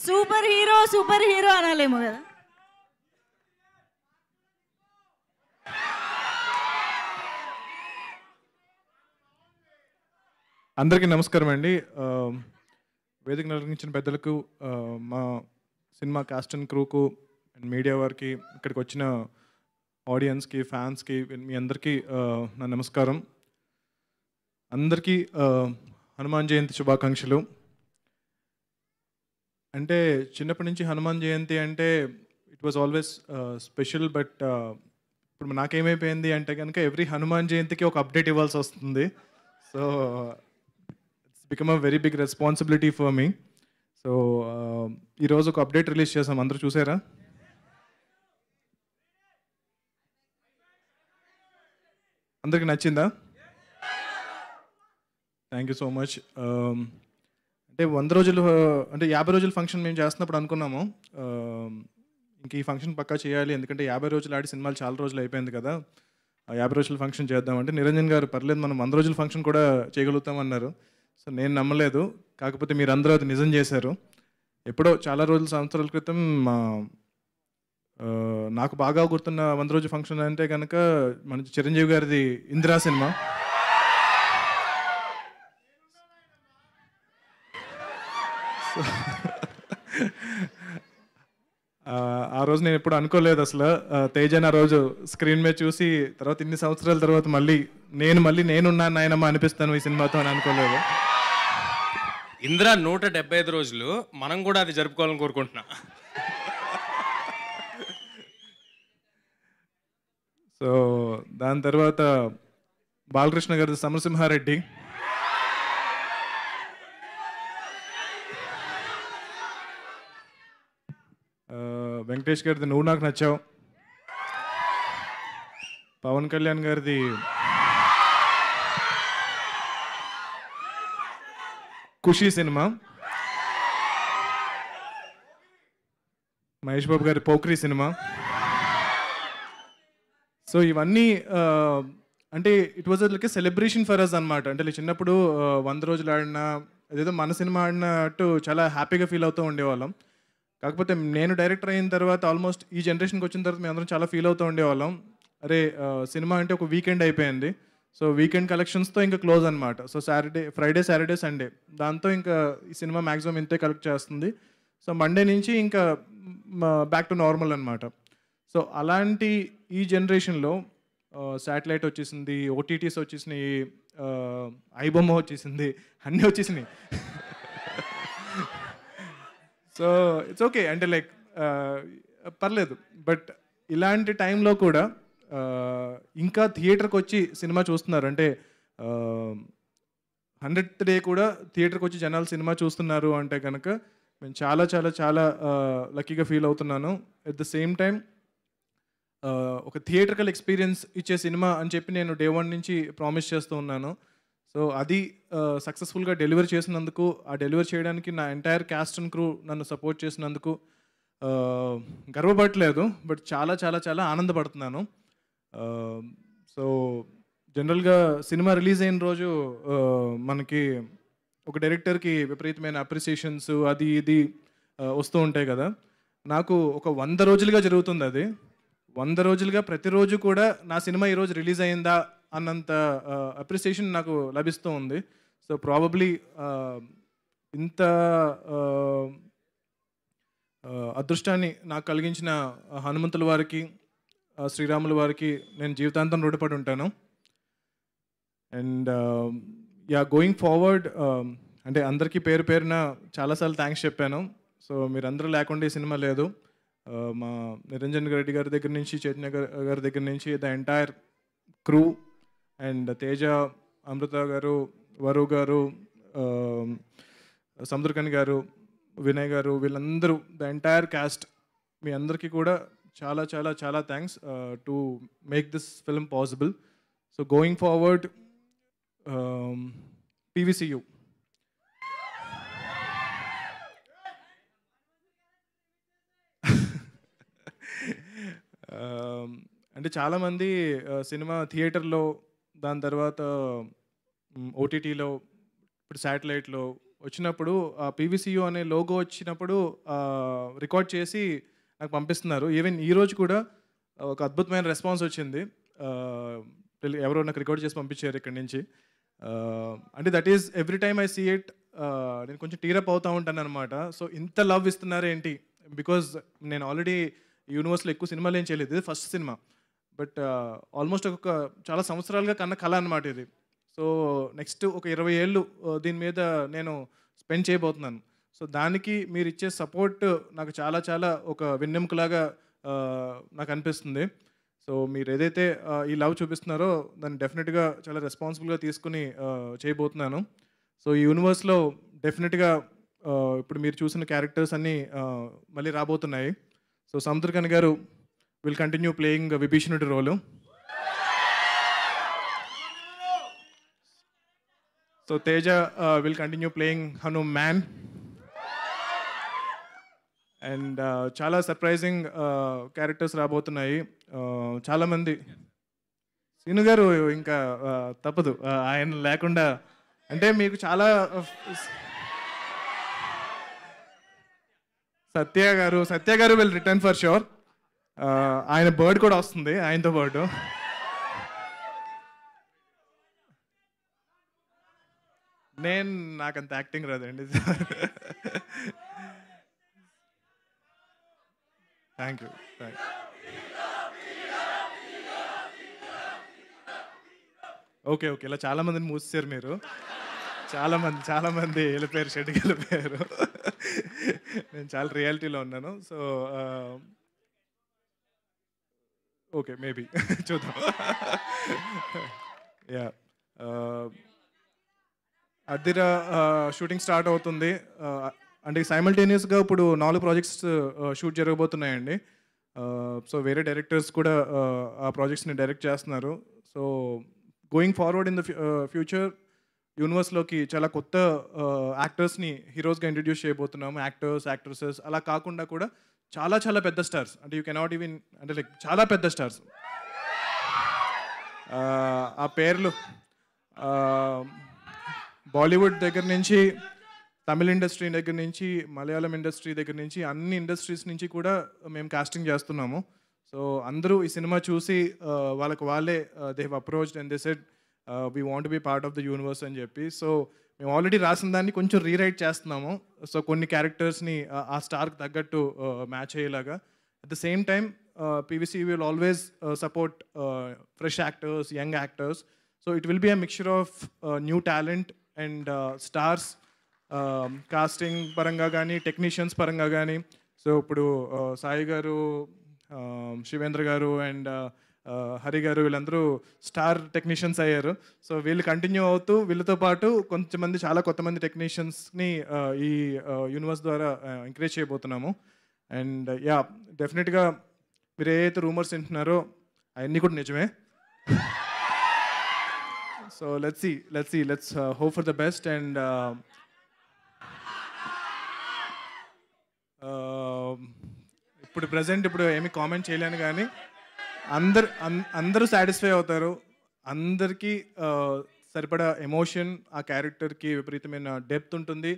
Super hero అనాలేమో కదా. అందరికీ నమస్కారం అండి. వేదిక నిర్వహించిన పెద్దలకు, మా సినిమా కాస్ట్ అండ్ క్రూకు అండ్ మీడియా వారికి, ఇక్కడికి వచ్చిన ఆడియన్స్కి, ఫ్యాన్స్కి, మీ అందరికీ నా నమస్కారం. అందరికీ హనుమాన్ జయంతి శుభాకాంక్షలు. అంటే చిన్నప్పటి నుంచి హనుమాన్ జయంతి అంటే it was always special. But ఇప్పుడు నాకేమైపోయింది అంటే కనుక ఎవ్రీ హనుమాన్ జయంతికి ఒక అప్డేట్ ఇవ్వాల్సి వస్తుంది. So it's become a very big responsibility for me. So ఈరోజు ఒక అప్డేట్ రిలీజ్ చేసాం, అందరూ చూసారా? అందరికి నచ్చిందా? Thank you so much. అంటే 100 రోజులు, అంటే 50 రోజుల ఫంక్షన్ మేము చేస్తున్నప్పుడు అనుకున్నాము ఇంక ఈ ఫంక్షన్ పక్కా చేయాలి, ఎందుకంటే 50 రోజులు ఆడి సినిమాలు చాలా రోజులు అయిపోయింది కదా, 50 రోజుల ఫంక్షన్ చేద్దామంటే నిరంజన్ గారు పర్లేదు మనం 100 రోజుల ఫంక్షన్ కూడా చేయగలుగుతామన్నారు. సో నేను నమ్మలేదు, కాకపోతే మీరు అందరూ అది నిజం చేశారు. ఎప్పుడో చాలా రోజుల సంవత్సరాల క్రితం నాకు బాగా గుర్తున్న 100 రోజుల ఫంక్షన్ అంటే కనుక మన చిరంజీవి గారిది ఇందిరా సినిమా. ఆ రోజు నేను ఎప్పుడు అనుకోలేదు అసలు తేజన్ ఆ రోజు స్క్రీన్ మీద చూసి తర్వాత ఇన్ని సంవత్సరాల తర్వాత మళ్ళీ నేనున్నాను నాయనమ్మ అనిపిస్తాను ఈ సినిమాతో అని అనుకోలేదు. ఇందిరా 175 రోజులు మనం కూడా అది జరుపుకోవాలని కోరుకుంటున్నా. సో దాని తర్వాత బాలకృష్ణ గారి సమరసింహారెడ్డి, వెంకటేష్ గారిది నువ్వు నాకు నచ్చావు, పవన్ కళ్యాణ్ గారిది ఖుషీ సినిమా, మహేష్ బాబు గారి పోక్రీ సినిమా. సో ఇవన్నీ అంటే it was like celebration for us అనమాట. అంటే చిన్నప్పుడు 100 రోజులు ఆడినా అదేదో మన సినిమా ఆడినట్టు చాలా హ్యాపీగా ఫీల్ అవుతూ ఉండేవాళ్ళం. కాకపోతే నేను డైరెక్టర్ అయిన తర్వాత ఆల్మోస్ట్ ఈ జనరేషన్కి వచ్చిన తర్వాత మేము అందరం చాలా ఫీల్ అవుతూ ఉండేవాళ్ళం, అరే సినిమా అంటే ఒక వీకెండ్ అయిపోయింది, సో వీకెండ్ కలెక్షన్స్తో ఇంకా క్లోజ్ అనమాట. సో ఫ్రైడే సాటర్డే సండే దాంతో ఇంకా ఈ సినిమా మ్యాక్సిమం ఇంతే కలెక్ట్ చేస్తుంది. సో మండే నుంచి ఇంకా బ్యాక్ టు నార్మల్ అనమాట. సో అలాంటి ఈ జనరేషన్లో శాటిలైట్ వచ్చేసింది, ఓటీటీస్ వచ్చేసినాయి, ఐబొమ్మ వచ్చేసింది, అన్నీ వచ్చేసినాయి. సో ఇట్స్ ఓకే, అంటే లైక్ పర్లేదు. బట్ ఇలాంటి టైంలో కూడా ఇంకా థియేటర్కి వచ్చి సినిమా చూస్తున్నారు, అంటే 100th డే కూడా థియేటర్కి వచ్చి జనాలు సినిమా చూస్తున్నారు అంటే కనుక నేను చాలా చాలా చాలా లక్కీగా ఫీల్ అవుతున్నాను. ఎట్ ద సేమ్ టైం ఒక థియేటర్కల్ ఎక్స్పీరియన్స్ ఇచ్చే సినిమా అని చెప్పి నేను డే 1 నుంచి ప్రామిస్ చేస్తూ ఉన్నాను. సో అది సక్సెస్ఫుల్గా డెలివర్ చేసినందుకు, ఆ డెలివర్ చేయడానికి నా ఎంటైర్ క్యాస్ట్ అండ్ క్రూ నన్ను సపోర్ట్ చేసినందుకు గర్వపడట్లేదు, బట్ చాలా చాలా చాలా ఆనందపడుతున్నాను. సో జనరల్గా సినిమా రిలీజ్ అయిన రోజు మనకి ఒక డైరెక్టర్కి విపరీతమైన అప్రిసియేషన్స్ అది ఇది వస్తూ ఉంటాయి కదా. నాకు ఒక 100 రోజులుగా జరుగుతుంది అది. 100 రోజులుగా ప్రతిరోజు కూడా నా సినిమా ఈరోజు రిలీజ్ అయిందా అన్నంత అప్రిసియేషన్ నాకు లభిస్తూ ఉంది. సో ప్రాబబ్లీ ఇంత అదృష్టాన్ని నాకు కలిగించిన హనుమంతుల వారికి, శ్రీరాముల వారికి నేను జీవితాంతం రుణపడి ఉంటాను. అండ్ గోయింగ్ ఫార్వర్డ్ అంటే అందరికీ పేరు పేరున చాలాసార్లు థ్యాంక్స్ చెప్పాను. సో మీరందరూ లేకుండా ఈ సినిమా లేదు. మా నిరంజన్ రెడ్డి గారి దగ్గర నుంచి, చైతన్య గారి దగ్గర నుంచి, the entire crew and Teja, Amrutha గారు, వరు గారు, సముద్రకని గారు, వినయ్ గారు, వీళ్ళందరూ ద ఎంటైర్ క్యాస్ట్, మీ అందరికీ కూడా చాలా చాలా చాలా thanks to make this film possible. So going forward PVCU. అంటే చాలామంది సినిమా థియేటర్లో, దాని తర్వాత ఓటీటీలో, ఇప్పుడు శాటిలైట్లో వచ్చినప్పుడు పీవీసీయూ అనే లోగో వచ్చినప్పుడు రికార్డ్ చేసి నాకు పంపిస్తున్నారు. ఈవెన్ ఈరోజు కూడా ఒక అద్భుతమైన రెస్పాన్స్ వచ్చింది. ఎవరో నాకు రికార్డ్ చేసి పంపించారు ఇక్కడి నుంచి. అంటే that is every time I see it నేను కొంచెం టీరప్ అవుతూ ఉంటాను అనమాట. సో ఇంత లవ్ ఇస్తున్నారు ఏంటి, బికాజ్ నేను ఆల్రెడీ యూనివర్స్లో ఎక్కువ సినిమాలు ఏం చేయలేదు, ఇది ఫస్ట్ సినిమా. బట్ ఆల్మోస్ట్ ఒక చాలా సంవత్సరాలుగా కన్న కళ అనమాట ఇది. సో నెక్స్ట్ ఒక 20 ఏళ్ళు దీని మీద నేను స్పెండ్ చేయబోతున్నాను. సో దానికి మీరు ఇచ్చే సపోర్ట్ నాకు చాలా చాలా ఒక వెన్నెముకలాగా నాకు అనిపిస్తుంది. సో మీరు ఏదైతే ఈ లవ్ చూపిస్తున్నారో దాన్ని డెఫినెట్గా చాలా రెస్పాన్సిబుల్గా తీసుకుని చేయబోతున్నాను. సో ఈ యూనివర్స్లో డెఫినెట్గా ఇప్పుడు మీరు చూసిన క్యారెక్టర్స్ అన్నీ మళ్ళీ రాబోతున్నాయి. సో సముద్రకని గారు విల్ కంటిన్యూ ప్లేయింగ్ విభీషణుడి రోలు. So Teja will continue playing Hanuman. And చాలా సర్ప్రైజింగ్ క్యారెక్టర్స్ రాబోతున్నాయి. చాలామంది సీను గారు ఇంకా తప్పదు ఆయన లేకుండా. అంటే మీకు చాలా సత్య గారు విల్ రిటర్న్ ఫర్ షూర్. ఆయన బర్డ్ కూడా వస్తుంది ఆయనతో పాటు. నాకంత యాక్టింగ్ రాదండి. Thank you. ఓకే ఇలా చాలామందిని మూసేశారు మీరు. చాలామంది వెళ్ళిపోయారు, షెడ్కి వెళ్ళిపోయారు. నేను చాలా రియాలిటీలో ఉన్నాను. సో ఓకే మేబీ చూద్దాం. యా అద్దిర షూటింగ్ స్టార్ట్ అవుతుంది. అంటే సైమల్టేనియస్గా ఇప్పుడు 4 ప్రాజెక్ట్స్ షూట్ జరగబోతున్నాయండి. సో వేరే డైరెక్టర్స్ కూడా ఆ ప్రాజెక్ట్స్ని డైరెక్ట్ చేస్తున్నారు. So going forward in the future యూనివర్స్లోకి చాలా కొత్త యాక్టర్స్ని హీరోస్గా ఇంట్రడ్యూస్ చేయబోతున్నాము. యాక్టర్స్, యాక్ట్రెసెస్ అలా కాకుండా కూడా చాలా చాలా పెద్ద స్టార్స్, అంటే యూ కెనాట్ ఈవెన్, అంటే లైక్ చాలా పెద్ద స్టార్స్. ఆ పేర్లు బాలీవుడ్ దగ్గర నుంచి, తమిళ ఇండస్ట్రీ దగ్గర నుంచి, మలయాళం ఇండస్ట్రీ దగ్గర నుంచి, అన్ని ఇండస్ట్రీస్ నుంచి కూడా మేము కాస్టింగ్ చేస్తున్నాము. సో అందరూ ఈ సినిమా చూసి వాళ్ళే they have approached and they said we want to be part of the universe అని చెప్పి. సో మేము ఆల్రెడీ రాసిన దాన్ని కొంచెం రీరైట్ చేస్తున్నాము. సో కొన్ని క్యారెక్టర్స్ని ఆ స్టార్కి తగ్గట్టు మ్యాచ్ అయ్యేలాగా. At the same time PVC will always support fresh actors, young actors. So it will be a mixture of new talent and stars, casting పరంగా కానీ, టెక్నీషియన్స్ పరంగా కానీ. సో ఇప్పుడు సాయి గారు, శివేంద్ర గారు అండ్ హరి గారు వీళ్ళందరూ స్టార్ టెక్నీషియన్స్ అయ్యారు. సో వీళ్ళు కంటిన్యూ అవుతూ వీళ్ళతో పాటు కొంతమంది, చాలా కొత్తమంది టెక్నీషియన్స్ని ఈ యూనివర్స్ ద్వారా ఎంకరేజ్ చేయబోతున్నాము. అండ్ యా డెఫినెట్గా మీరు ఏదైతే రూమర్స్ వింటున్నారో అవన్నీ కూడా నిజమే. So let's hope for the best. And ఇప్పుడు ప్రజెంట్ ఏమీ కామెంట్ చేయలేను, కానీ అందరూ సాటిస్ఫై అవుతారు. అందరికీ సరిపడా ఎమోషన్, ఆ క్యారెక్టర్కి విపరీతమైన డెప్త్ ఉంటుంది,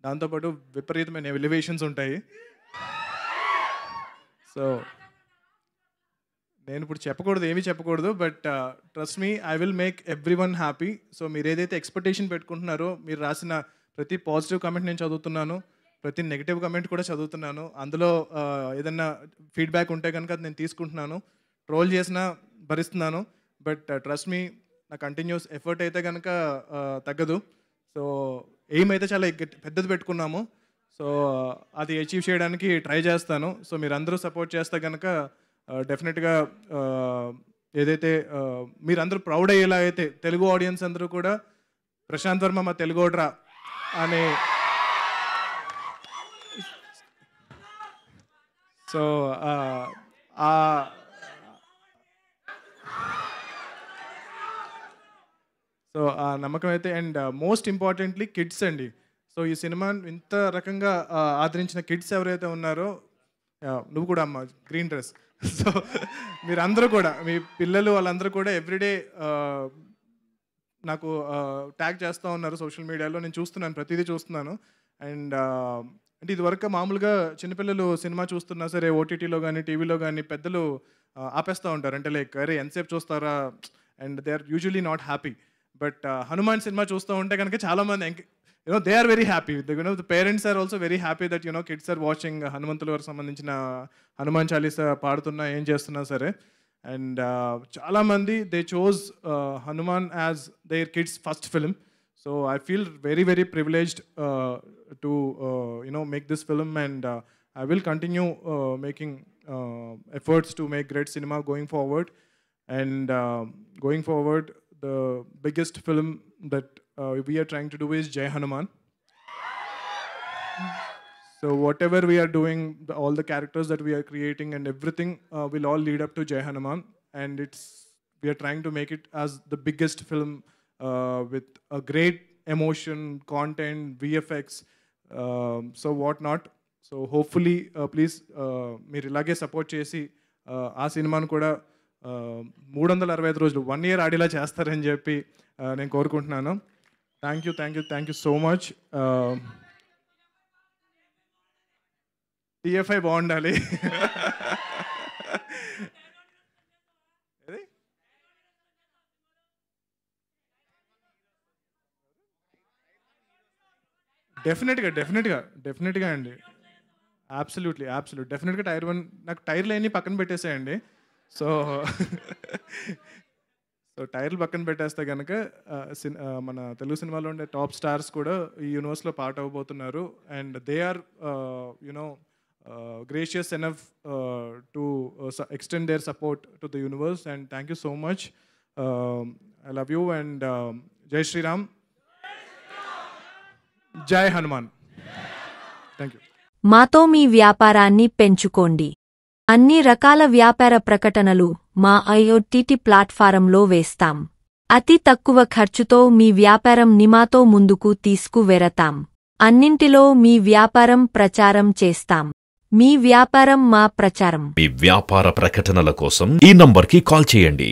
దాంతోపాటు విపరీతమైన ఎలివేషన్స్ ఉంటాయి. సో నేను ఇప్పుడు ఏమీ చెప్పకూడదు, but trust me, I will make every one happy. So మీరు ఏదైతే ఎక్స్పెక్టేషన్ పెట్టుకుంటున్నారో, మీరు రాసిన ప్రతి పాజిటివ్ కమెంట్ నేను చదువుతున్నాను, ప్రతి నెగిటివ్ కమెంట్ కూడా చదువుతున్నాను. అందులో ఏదన్నా ఫీడ్బ్యాక్ ఉంటే కనుక అది నేను తీసుకుంటున్నాను. ట్రోల్ చేసినా భరిస్తున్నాను, బట్ ట్రస్ట్ మీ, నా కంటిన్యూస్ ఎఫర్ట్ అయితే కనుక తగ్గదు. సో ఎయిమ్ అయితే చాలా పెద్దది పెట్టుకున్నాము. సో అది అచీవ్ చేయడానికి ట్రై చేస్తాను. సో మీరు అందరూ సపోర్ట్ చేస్తే కనుక డెఫినెట్గా ఏదైతే మీరందరూ ప్రౌడ్ అయ్యేలా అయితే, తెలుగు ఆడియన్స్ అందరూ కూడా ప్రశాంత్ వర్మ మా తెలుగోడ్రా అని. సో ఆ నమ్మకం అయితే. అండ్ మోస్ట్ ఇంపార్టెంట్లీ కిడ్స్ అండి. సో ఈ సినిమా ఇంత రకంగా ఆదరించిన కిడ్స్ ఎవరైతే ఉన్నారో, నువ్వు కూడా అమ్మ గ్రీన్ డ్రెస్. సో మీరందరూ కూడా, మీ పిల్లలు వాళ్ళందరూ కూడా ఎవ్రీడే నాకు ట్యాగ్ చేస్తూ ఉన్నారు సోషల్ మీడియాలో. నేను చూస్తున్నాను, ప్రతిదీ చూస్తున్నాను. అండ్ అంటే ఇదివరకు మామూలుగా చిన్నపిల్లలు సినిమా చూస్తున్నా సరే ఓటీటీలో కానీ టీవీలో కానీ పెద్దలు ఆపేస్తూ ఉంటారు. అంటే లైక్ అరే ఎంతసేపు చూస్తారా, and they are usually not happy. But Hanuman cinema చూస్తూ ఉంటే కనుక చాలామంది they are very happy. The parents are also very happy that kids are watching హనుమంతుల వారికి సంబంధించిన హనుమాన్ చాలీసా పాడుతున్నా ఏం చేస్తున్నా సరే. అండ్ చాలా మంది they chose Hanuman as their kids first film. So I feel very very privileged to make this film, and I will continue making efforts to make great cinema going forward. And going forward, the biggest film that we are trying to do is Jai Hanuman. So whatever we are doing, all the characters that we are creating and everything will all lead up to Jai Hanuman. And we are trying to make it as the biggest film with a great emotion, content, VFX, so what not. So hopefully please మీరు ఇలాగే support చేసి ఆ సినిమాను కూడా 365 రోజులు 1 year ఆడేలా చేస్తారని చెప్పి నేను కోరుకుంటున్నాను. Thank you so much. TFI బాగుండాలి. డెఫినెట్గా అండి. అబ్సల్యూట్లీ డెఫినెట్గా టైర్ 1 నాకు టైర్లు అన్నీ పక్కన పెట్టేసేయండి. సో టైర్లు పక్కన పెట్టేస్తే కనుక మన తెలుగు సినిమాలో ఉండే టాప్ స్టార్స్ కూడా ఈ యూనివర్స్లో పార్ట్ అవ్వబోతున్నారు. And they are gracious enough to extend their support to the universe. And thank you so much. I love you and జై శ్రీరామ్, జై హనుమాన్. Thank you. మాతో మీ వ్యాపారాన్ని పెంచుకోండి. అన్ని రకాల వ్యాపార ప్రకటనలు మా IoT ప్లాట్ఫారంలో వేస్తాం. అతి తక్కువ ఖర్చుతో మీ వ్యాపారం నిమాతో ముందుకు తీసుకువెరతాం. అన్నింటిలో మీ వ్యాపారం ప్రచారం చేస్తాం. మీ వ్యాపారం మా ప్రచారం. మీ వ్యాపార ప్రకటనల కోసం ఈ నంబర్కి కాల్ చేయండి.